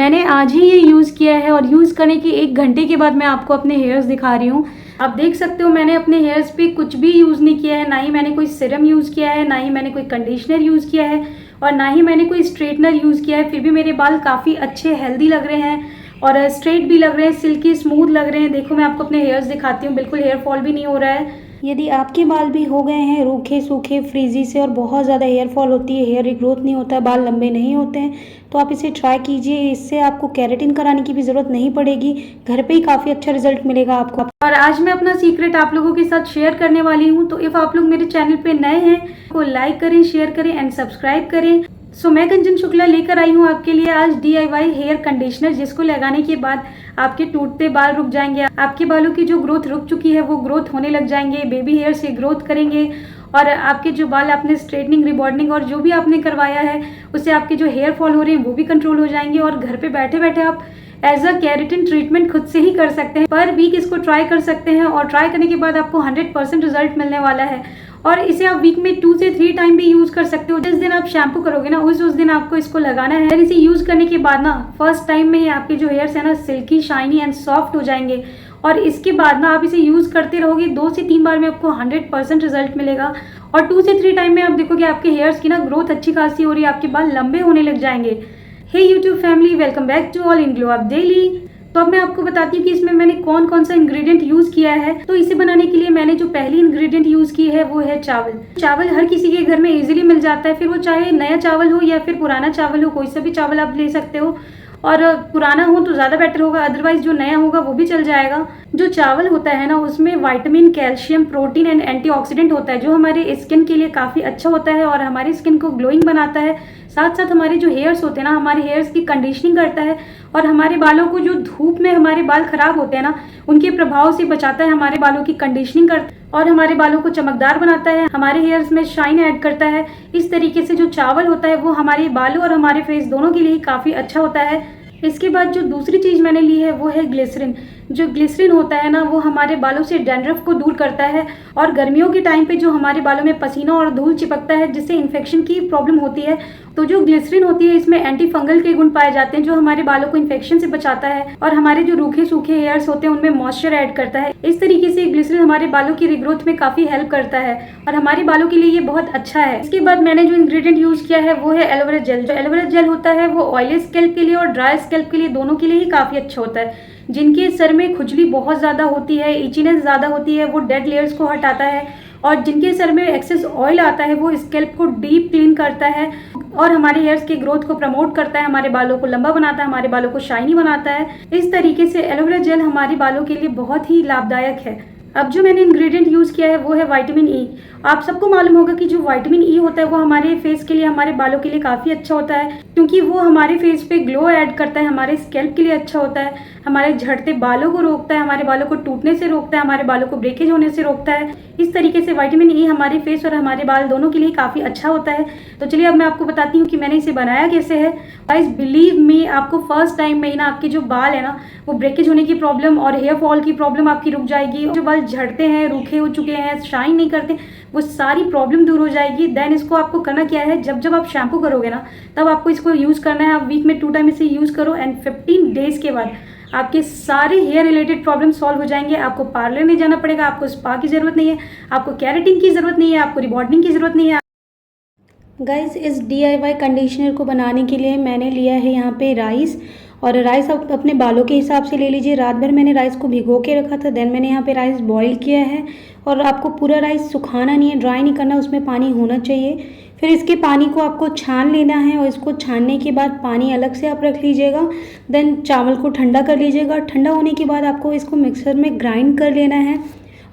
मैंने आज ही ये यूज़ किया है और यूज़ करने के 1 घंटे के बाद मैं आपको अपने हेयर्स दिखा रही हूँ। आप देख सकते हो मैंने अपने हेयर्स पे कुछ भी यूज़ नहीं किया है, ना ही मैंने कोई सीरम यूज़ किया है, ना ही मैंने कोई कंडीशनर यूज़ किया है और ना ही मैंने कोई स्ट्रेटनर यूज़ किया है। फिर भी मेरे बाल काफ़ी अच्छे हेल्दी लग रहे हैं और स्ट्रेट भी लग रहे हैं, सिल्की स्मूथ लग रहे हैं। देखो मैं आपको अपने हेयर्स दिखाती हूँ, बिल्कुल हेयर फॉल भी नहीं हो रहा है। यदि आपके बाल भी हो गए हैं रूखे सूखे फ्रीजी से और बहुत ज़्यादा हेयर फॉल होती है, हेयर रिग्रोथ नहीं होता है, बाल लंबे नहीं होते हैं, तो आप इसे ट्राई कीजिए। इससे आपको केराटिन कराने की भी ज़रूरत नहीं पड़ेगी, घर पे ही काफ़ी अच्छा रिजल्ट मिलेगा आपको। और आज मैं अपना सीक्रेट आप लोगों के साथ शेयर करने वाली हूँ। तो इफ़ आप लोग मेरे चैनल पे नए हैं तो लाइक करें, शेयर करें एंड सब्सक्राइब करें। मैं कंचन शुक्ला लेकर आई हूँ आपके लिए आज DIY हेयर कंडीशनर, जिसको लगाने के बाद आपके टूटते बाल रुक जाएंगे, आपके बालों की जो ग्रोथ रुक चुकी है वो ग्रोथ होने लग जाएंगे, बेबी हेयर से ग्रोथ करेंगे और आपके जो बाल आपने स्ट्रेटनिंग रिबॉर्डनिंग और जो भी आपने करवाया है उससे आपके जो हेयर फॉल हो रहे हैं वो भी कंट्रोल हो जाएंगे। और घर पे बैठे बैठे आप एज अ केराटिन ट्रीटमेंट खुद से ही कर सकते हैं। पर वीक इसको ट्राई कर सकते हैं और ट्राई करने के बाद आपको 100% रिजल्ट मिलने वाला है। और इसे आप वीक में 2 से 3 टाइम भी यूज कर सकते हो। जिस दिन आप शैम्पू करोगे ना उस दिन आपको इसको लगाना है। इसे यूज करने के बाद ना फर्स्ट टाइम में ही आपके जो हेयर्स है ना सिल्की शाइनी एंड सॉफ्ट हो जाएंगे और इसके बाद ना आप इसे यूज करते रहोगे 2 से 3 बार में आपको 100% रिजल्ट मिलेगा और 2 से 3 टाइम में आप देखोगे आपके हेयर्स की ना ग्रोथ अच्छी खासी हो रही है, आपके बाल लंबे होने लग जाएंगे। Hey YouTube family, welcome back to all in glow up daily. तो अब मैं आपको बताती हूँ कि इसमें मैंने कौन कौन सा इंग्रेडिएंट यूज किया है। तो इसे बनाने के लिए मैंने जो पहली इंग्रेडिएंट यूज की है वो है चावल। चावल हर किसी के घर में इजीली मिल जाता है, फिर वो चाहे नया चावल हो या फिर पुराना चावल हो, कोई सा भी चावल आप ले सकते हो और पुराना हो तो ज़्यादा बेटर होगा, अदरवाइज जो नया होगा वो भी चल जाएगा। जो चावल होता है ना उसमें vitamin, calcium, protein and antioxidant होता है जो हमारे स्किन के लिए काफ़ी अच्छा होता है और हमारी स्किन को ग्लोइंग बनाता है। साथ साथ हमारे जो हेयर्स होते हैं ना हमारे हेयर्स की कंडीशनिंग करता है और हमारे बालों को जो धूप में हमारे बाल खराब होते हैं ना उनके प्रभाव से बचाता है, हमारे बालों की कंडीशनिंग करता है और हमारे बालों को चमकदार बनाता है, हमारे हेयर्स में शाइन ऐड करता है। इस तरीके से जो चावल होता है वो हमारे बालों और हमारे फेस दोनों के लिए काफ़ी अच्छा होता है। इसके बाद जो दूसरी चीज़ मैंने ली है वो है ग्लिसरीन। जो ग्लिसरीन होता है ना वो हमारे बालों से डैंड्रफ को दूर करता है और गर्मियों के टाइम पे जो हमारे बालों में पसीना और धूल चिपकता है जिससे इन्फेक्शन की प्रॉब्लम होती है, तो जो ग्लिसरीन होती है इसमें एंटी फंगल के गुण पाए जाते हैं जो हमारे बालों को इन्फेक्शन से बचाता है और हमारे जो रूखे सूखे हेयर्स होते हैं उनमें मॉइस्चर ऐड करता है। इस तरीके से ग्लिसरीन हमारे बालों की रिग्रोथ में काफ़ी हेल्प करता है और हमारे बालों के लिए ये बहुत अच्छा है। इसके बाद मैंने जो इंग्रेडिएंट यूज किया है वो है एलोवेरा जेल। जो एलोवेरा जेल होता है वो ऑयली स्कैल्प के लिए और ड्राई स्कैल्प के लिए दोनों के लिए ही काफ़ी अच्छा होता है। जिनके सर में खुजली बहुत ज़्यादा होती है, इचीनेस ज़्यादा होती है, वो डेड लेयर्स को हटाता है और जिनके सर में एक्सेस ऑयल आता है वो स्कैल्प को डीप क्लीन करता है और हमारे हेयर्स की ग्रोथ को प्रमोट करता है, हमारे बालों को लंबा बनाता है, हमारे बालों को शाइनी बनाता है। इस तरीके से एलोवेरा जेल हमारे बालों के लिए बहुत ही लाभदायक है। अब जो मैंने इंग्रेडिएंट यूज़ किया है वो है विटामिन ई। आप सबको मालूम होगा कि जो विटामिन ई होता है वो हमारे फेस के लिए, हमारे बालों के लिए काफ़ी अच्छा होता है क्योंकि वो हमारे फेस पे ग्लो ऐड करता है, हमारे स्कैल्प के लिए अच्छा होता है, हमारे झड़ते बालों को रोकता है, हमारे बालों को टूटने से रोकता है, हमारे बालों को ब्रेकेज होने से रोकता है। इस तरीके से विटामिन ई हमारे फेस और हमारे बाल दोनों के लिए काफ़ी अच्छा होता है। तो चलिए अब मैं आपको बताती हूँ कि मैंने इसे बनाया कैसे है। गाइस बिलीव मी, आपको फर्स्ट टाइम में ही ना आपके जो बाल है ना वो ब्रेकेज होने की प्रॉब्लम और हेयर फॉल की प्रॉब्लम आपकी रुक जाएगी। जो बाल झड़ते हैं, रूखे हो चुके हैं, शाइन नहीं करते, वो सारी प्रॉब्लम दूर हो जाएगी। देन इसको आपको करना क्या है, जब आप शैम्पू करोगे ना तब आपको इसको यूज़ करना है। आप वीक में 2 टाइम इसे यूज़ करो एंड 15 डेज के बाद आपके सारे हेयर रिलेटेड प्रॉब्लम सॉल्व हो जाएंगे। आपको पार्लर नहीं जाना पड़ेगा, आपको स्पा की ज़रूरत नहीं है, आपको केराटिन की ज़रूरत नहीं है, आपको रिबॉर्डनिंग की ज़रूरत नहीं है। गाइस इस DIY कंडीशनर को बनाने के लिए मैंने लिया है यहाँ पे राइस, और राइस आप अपने बालों के हिसाब से ले लीजिए। रात भर मैंने राइस को भिगो के रखा था, देन मैंने यहाँ पे राइस बॉईल किया है और आपको पूरा राइस सुखाना नहीं है, ड्राई नहीं करना, उसमें पानी होना चाहिए। फिर इसके पानी को आपको छान लेना है और इसको छानने के बाद पानी अलग से आप रख लीजिएगा। देन चावल को ठंडा कर लीजिएगा। ठंडा होने के बाद आपको इसको मिक्सर में ग्राइंड कर लेना है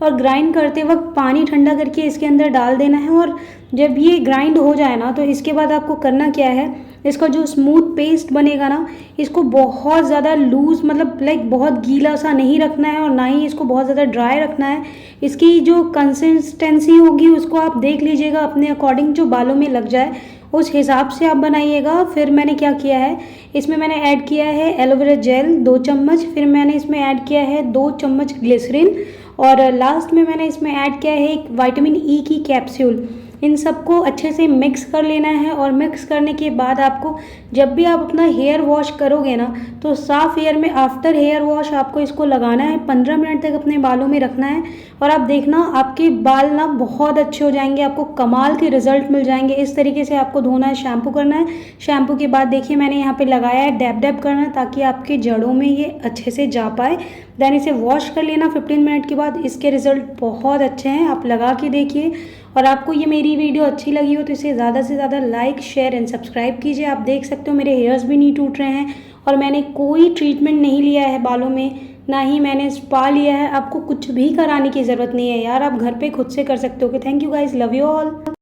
और ग्राइंड करते वक्त पानी ठंडा करके इसके अंदर डाल देना है और जब ये ग्राइंड हो जाए ना तो इसके बाद आपको करना क्या है, इसका जो स्मूथ पेस्ट बनेगा ना इसको बहुत ज़्यादा लूज़ मतलब लाइक बहुत गीला सा नहीं रखना है और ना ही इसको बहुत ज़्यादा ड्राई रखना है। इसकी जो कंसिस्टेंसी होगी उसको आप देख लीजिएगा अपने अकॉर्डिंग, जो बालों में लग जाए उस हिसाब से आप बनाइएगा। फिर मैंने क्या किया है, इसमें मैंने ऐड किया है एलोवेरा जेल 2 चम्मच, फिर मैंने इसमें ऐड किया है 2 चम्मच ग्लिसरीन और लास्ट में मैंने इसमें ऐड किया है एक विटामिन ई की कैप्सूल। इन सबको अच्छे से मिक्स कर लेना है और मिक्स करने के बाद आपको जब भी आप अपना हेयर वॉश करोगे ना तो साफ़ हेयर में आफ्टर हेयर वॉश आपको इसको लगाना है, 15 मिनट तक अपने बालों में रखना है और आप देखना आपके बाल ना बहुत अच्छे हो जाएंगे, आपको कमाल के रिजल्ट मिल जाएंगे। इस तरीके से आपको धोना है, शैम्पू करना है। शैम्पू के बाद देखिए मैंने यहाँ पे लगाया है, डैब डैब करना है ताकि आपके जड़ों में ये अच्छे से जा पाए। देन इसे वॉश कर लेना 15 मिनट के बाद। इसके रिज़ल्ट बहुत अच्छे हैं, आप लगा के देखिए। और आपको ये मेरी वीडियो अच्छी लगी हो तो इसे ज़्यादा से ज़्यादा लाइक, शेयर एंड सब्सक्राइब कीजिए। आप देख सकते हो मेरे हेयर्स भी नहीं टूट रहे हैं और मैंने कोई ट्रीटमेंट नहीं लिया है बालों में, ना ही मैंने स्पा लिया है। आपको कुछ भी कराने की ज़रूरत नहीं है यार, आप घर पे खुद से कर सकते हो। Thank you guys, love you all.